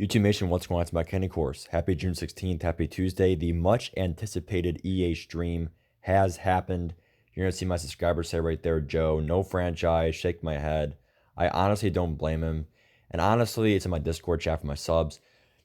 YouTube Nation, what's going on? It's my Kenny Course. Happy June 16th. Happy Tuesday. The much anticipated EA stream has happened. You're going to see my subscribers say right there, Joe, no franchise, shake my head. I honestly don't blame him. And honestly, it's in my Discord chat for my subs.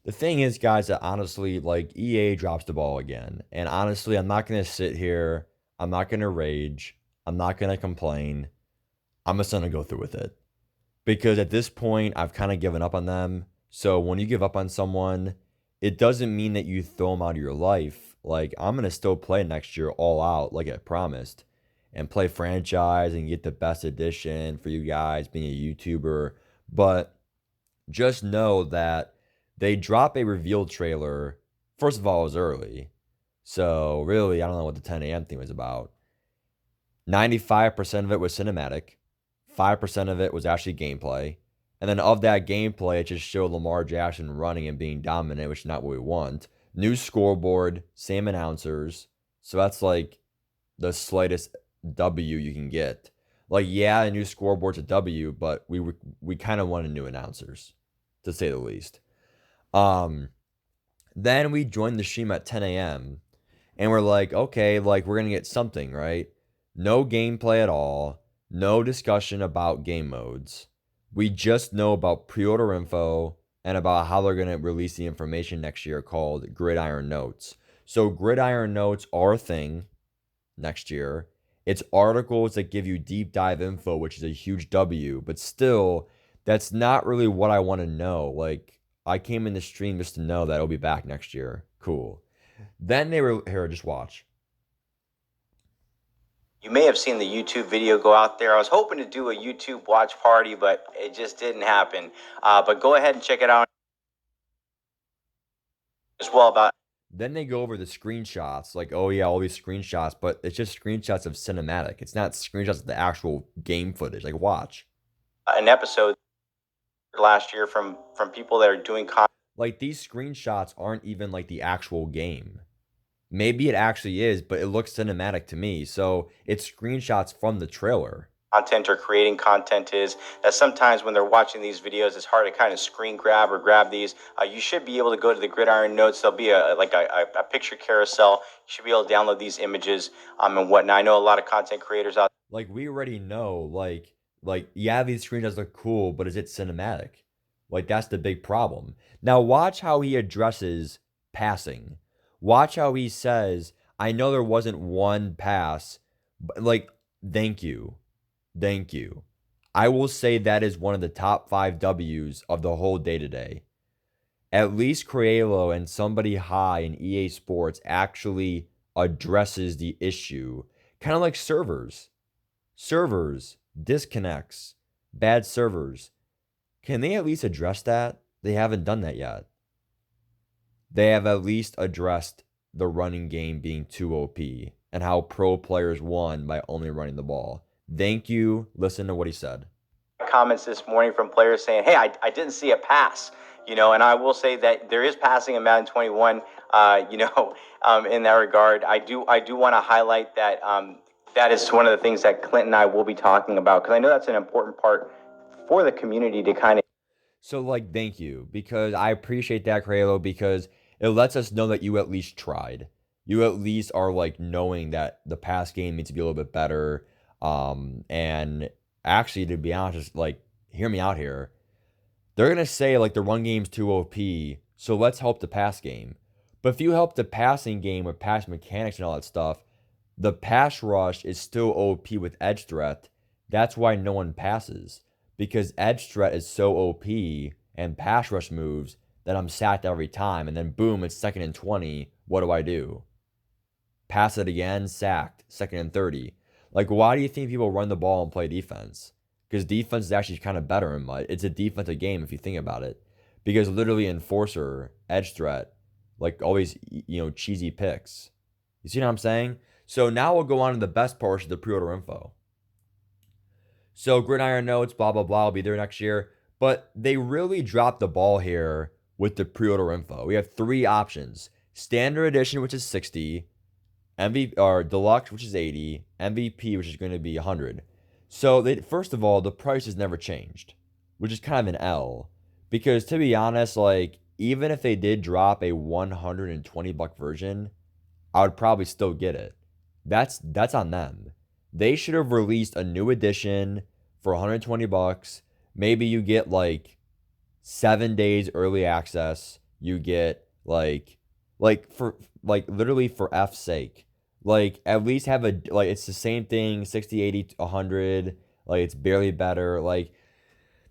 The thing is, guys, that honestly, like, EA drops the ball again. And honestly, I'm not going to sit here. I'm not going to rage. I'm not going to complain. I'm just going to go through with it. Because at this point, I've kind of given up on them. So when you give up on someone, it doesn't mean that you throw them out of your life. Like, I'm going to still play next year all out, like I promised, and play franchise and get the best edition for you guys being a YouTuber. But just know that they drop a reveal trailer. First of all, it was early. So really, I don't know what the 10 a.m. thing was about. 95% of it was cinematic. 5% of it was actually gameplay. And then of that gameplay, it just showed Lamar Jackson running and being dominant, which is not what we want. New scoreboard, same announcers. So that's like the slightest W you can get. Like, yeah, a new scoreboard's a W, but we kind of wanted new announcers, to say the least. Then we joined the stream at 10 a.m. and we're like, okay, like we're gonna get something, right? No gameplay at all. No discussion about game modes. We just know about pre-order info and about how they're going to release the information next year called Gridiron Notes. So Gridiron Notes are a thing next year. It's articles that give you deep dive info, which is a huge W, but still, that's not really what I want to know. Like, I came in the stream just to know that it'll be back next year. Cool. Then they were here, just watch. You may have seen the YouTube video go out there. I was hoping to do a YouTube watch party, but it just didn't happen. But go ahead and check it out as well. Then they go over the screenshots, like, oh yeah, all these screenshots, but it's just screenshots of cinematic. It's not screenshots of the actual game footage. Like, watch. An episode last year from people that are doing content. Like, these screenshots aren't even like the actual game. Maybe it actually is, but it looks cinematic to me. So it's screenshots from the trailer. Content or creating content is that sometimes when they're watching these videos, it's hard to kind of screen grab or grab these. You should be able to go to the Gridiron Notes. There'll be a picture carousel. You should be able to download these images and whatnot. I know a lot of content creators out. Like, we already know, like yeah, these screenshots look cool, but is it cinematic? Like, that's the big problem. Now watch how he addresses passing. Watch how he says, I know there wasn't one pass, but like, thank you. Thank you. I will say that is one of the top 5 W's of the whole day today. At least Craelo and somebody high in EA Sports actually addresses the issue. Kind of like servers. Servers, disconnects, bad servers. Can they at least address that? They haven't done that yet. They have at least addressed the running game being too OP and how pro players won by only running the ball. Thank you. Listen to what he said. Comments this morning from players saying, hey, I didn't see a pass, and I will say that there is passing in Madden 21, in that regard. I do want to highlight that that is one of the things that Clint and I will be talking about, because I know that's an important part for the community to kind of. So, like, thank you, because I appreciate that, Craelo, because it lets us know that you at least tried. You at least are, like, knowing that the pass game needs to be a little bit better. And actually, to be honest, just, like, hear me out here. They're going to say, like, the run game's too OP, so let's help the pass game. But if you help the passing game with pass mechanics and all that stuff, the pass rush is still OP with edge threat. That's why no one passes. Because edge threat is so OP and pass rush moves that I'm sacked every time. And then boom, it's 2nd and 20. What do? Pass it again, sacked. 2nd and 30. Like, why do you think people run the ball and play defense? Because defense is actually kind of better in Mud. It's a defensive game if you think about it. Because literally enforcer, edge threat, like always, cheesy picks. You see what I'm saying? So now we'll go on to the best portion, the pre-order info. So Gridiron Notes, blah, blah, blah, will be there next year. But they really dropped the ball here with the pre-order info. We have 3 options. Standard Edition, which is 60. MVP, or Deluxe, which is 80. MVP, which is going to be 100. So, first of all, the price has never changed, which is kind of an L. Because, to be honest, like, even if they did drop a $120 version, I would probably still get it. That's on them. They should have released a new edition for $120. Maybe you get like 7 days early access. You get for literally for F's sake. Like at least have a like it's the same thing, 60, 80, 100. Like it's barely better. Like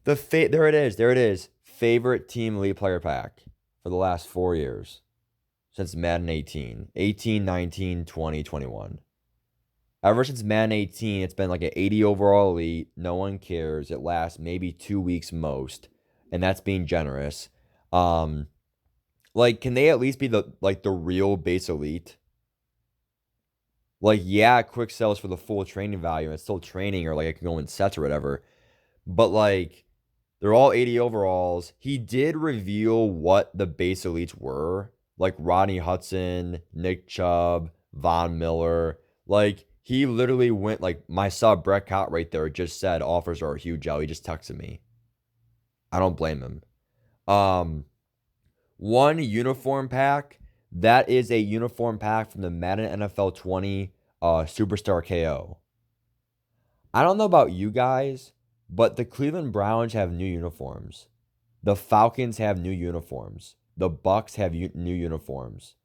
there it is. There it is. Favorite team elite player pack for the last 4 years since Madden 18, 18, 19, 20, 21. Ever since Madden 18, it's been like an 80 overall elite. No one cares. It lasts maybe 2 weeks most, and that's being generous. Um, like, can they at least be the real base elite? Like, yeah, quick sells for the full training value. And it's still training, or like I can go in sets or whatever. But like, they're all 80 overalls. He did reveal what the base elites were, like Rodney Hudson, Nick Chubb, Von Miller. Like he literally went like my sub Brett Cott right there just said offers are a huge L. He just texted me. I don't blame him. Um, One uniform pack. That is a uniform pack from the Madden NFL 20 Superstar KO. I don't know about you guys, but the Cleveland Browns have new uniforms. The Falcons have new uniforms. The Bucks have new uniforms.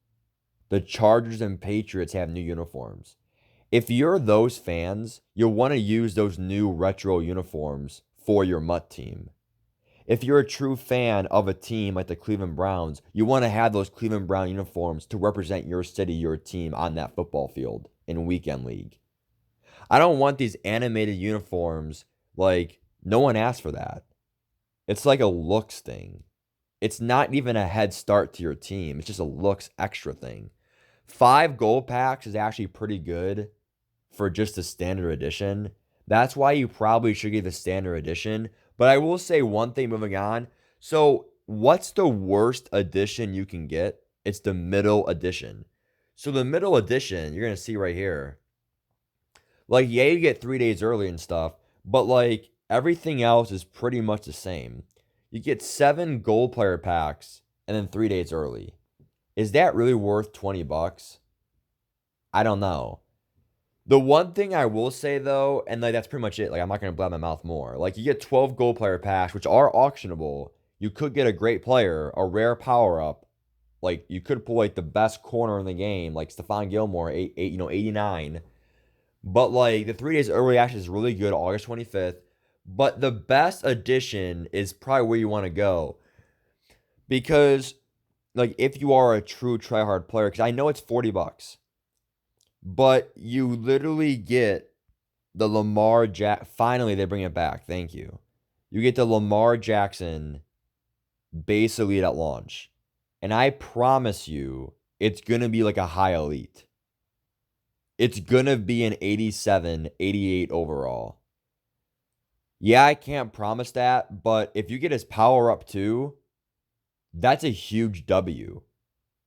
The Chargers and Patriots have new uniforms. If you're those fans, you'll want to use those new retro uniforms for your MUT team. If you're a true fan of a team like the Cleveland Browns, you want to have those Cleveland Brown uniforms to represent your city, your team on that football field in weekend league. I don't want these animated uniforms. Like, no one asked for that. It's like a looks thing. It's not even a head start to your team. It's just a looks extra thing. 5 gold packs is actually pretty good for just the standard edition. That's why you probably should get the standard edition. But I will say one thing moving on. So, what's the worst edition you can get? It's the middle edition. So, the middle edition, you're going to see right here. Like, yeah, you get 3 days early and stuff, but like everything else is pretty much the same. You get 7 gold player packs and then 3 days early. Is that really worth $20? I don't know. The one thing I will say though, and like that's pretty much it. Like I'm not gonna blab my mouth more. Like you get 12 gold player packs, which are auctionable. You could get a great player, a rare power up. Like you could pull like the best corner in the game, like Stephon Gilmore, 89. But like the 3 days early access is really good, August 25th. But the best edition is probably where you want to go because like if you are a true tryhard player, because I know it's $40, but you literally get the Lamar Jack. Finally, they bring it back. Thank you. You get the Lamar Jackson base elite at launch, and I promise you, it's gonna be like a high elite. It's gonna be an 87, 88 overall. Yeah, I can't promise that, but if you get his power up too, that's a huge W.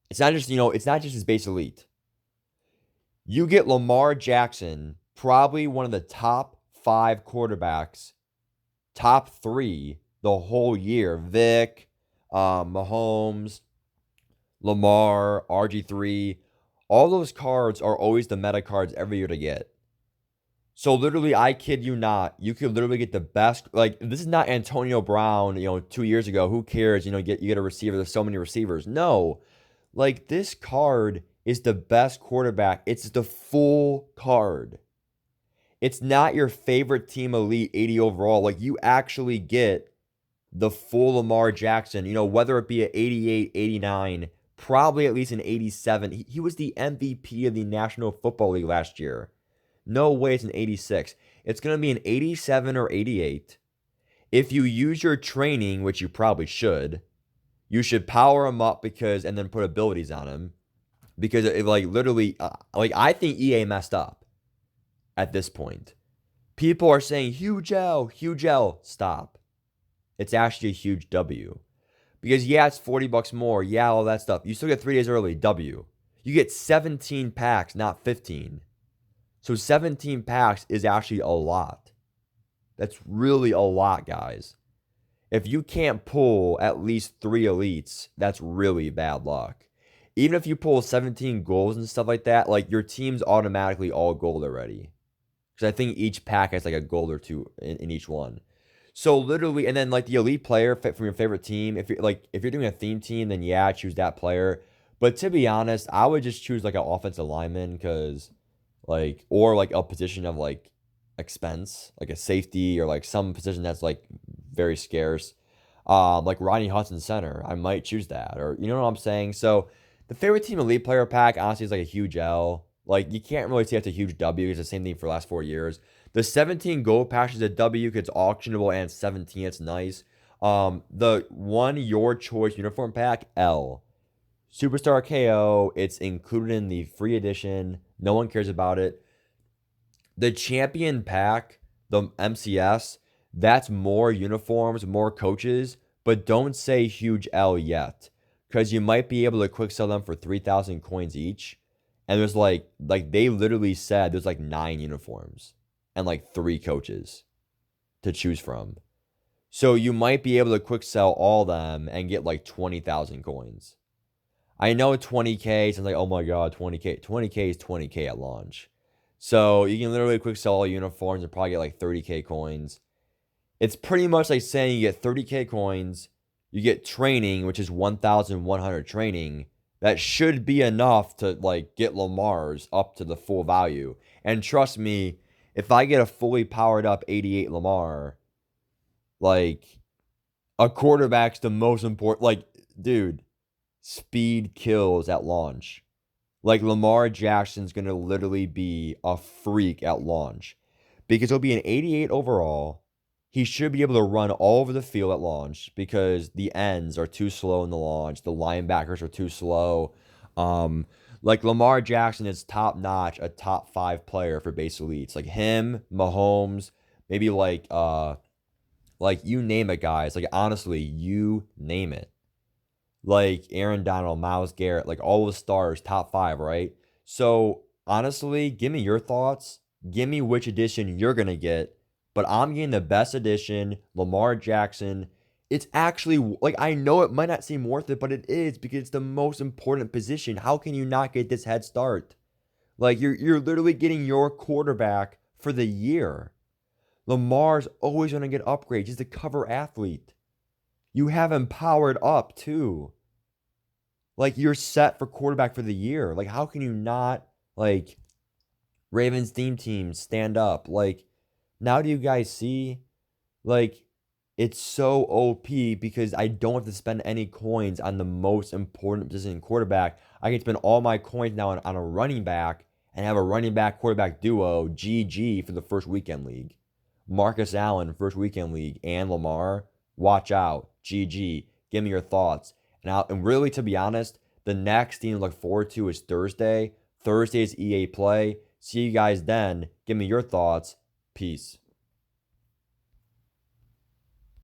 It's not just, it's not just his base elite. You get Lamar Jackson, probably one of the top 5 quarterbacks, top 3 the whole year. Vic, Mahomes, Lamar, RG3. All those cards are always the meta cards every year to get. So literally, I kid you not, you could literally get the best. Like this is not Antonio Brown, 2 years ago. Who cares? You get a receiver. There's so many receivers. No, like this card is the best quarterback. It's the full card. It's not your favorite team elite 80 overall. Like you actually get the full Lamar Jackson. Whether it be an 88, 89, probably at least an 87. He was the MVP of the National Football League last year. No way it's an 86. It's going to be an 87 or 88. If you use your training, which you probably should, you should power him up and then put abilities on him. Because it like literally, I think EA messed up at this point. People are saying huge L, huge L. Stop. It's actually a huge W. Because yeah, it's $40 more. Yeah, all that stuff. You still get 3 days early. W. You get 17 packs, not 15. So 17 packs is actually a lot. That's really a lot, guys. If you can't pull at least three elites, that's really bad luck. Even if you pull 17 goals and stuff like that, like your team's automatically all gold already. Because I think each pack has like a gold or two in each one. So literally, and then like the elite player from your favorite team, if you're doing a theme team, then yeah, choose that player. But to be honest, I would just choose like an offensive lineman because like or like a position of like expense, like a safety or like some position that's like very scarce. Like Ronnie Hudson center, I might choose that, or you know what I'm saying. So the favorite team elite player pack honestly is like a huge L. Like you can't really say it's a huge W. It's the same thing for the last 4 years. The 17 gold patch is a W because it's auctionable and 17. It's nice. The one your choice uniform pack L. Superstar KO. It's included in the free edition. No one cares about it. The champion pack, the MCS, that's more uniforms, more coaches, but don't say huge L yet. Because you might be able to quick sell them for 3,000 coins each. And there's like they literally said there's like 9 uniforms and like 3 coaches to choose from. So you might be able to quick sell all them and get like 20,000 coins. I know 20K sounds like, oh my God, 20K. 20K is 20K at launch. So you can literally quick sell all uniforms and probably get like 30K coins. It's pretty much like saying you get 30K coins, you get training, which is 1,100 training. That should be enough to like get Lamar's up to the full value. And trust me, if I get a fully powered up 88 Lamar, like a quarterback's the most important. Like, dude, speed kills at launch. Like Lamar Jackson's going to literally be a freak at launch because he'll be an 88 overall. He should be able to run all over the field at launch because the ends are too slow in the launch. The linebackers are too slow. Um, like Lamar Jackson is top notch, a top 5 player for base elites. Like him, Mahomes, maybe like you name it, guys. Like honestly, you name it, like Aaron Donald, Miles Garrett, like all the stars, top 5, right? So honestly, give me your thoughts. Give me which edition you're gonna get. But I'm getting the best edition, Lamar Jackson. It's actually like I know it might not seem worth it, but it is because it's the most important position. How can you not get this head start? Like you're literally getting your quarterback for the year. Lamar's always gonna get upgrades. He's the cover athlete. You have him powered up too. Like you're set for quarterback for the year. Like how can you not like Ravens theme team stand up? Like now do you guys see like it's so OP because I don't have to spend any coins on the most important position in quarterback. I can spend all my coins now on a running back and have a running back quarterback duo GG for the first weekend league. Marcus Allen first weekend league and Lamar, watch out. GG. Give me your thoughts. And really, to be honest, the next thing to look forward to is Thursday. Thursday is EA Play. See you guys then. Give me your thoughts. Peace.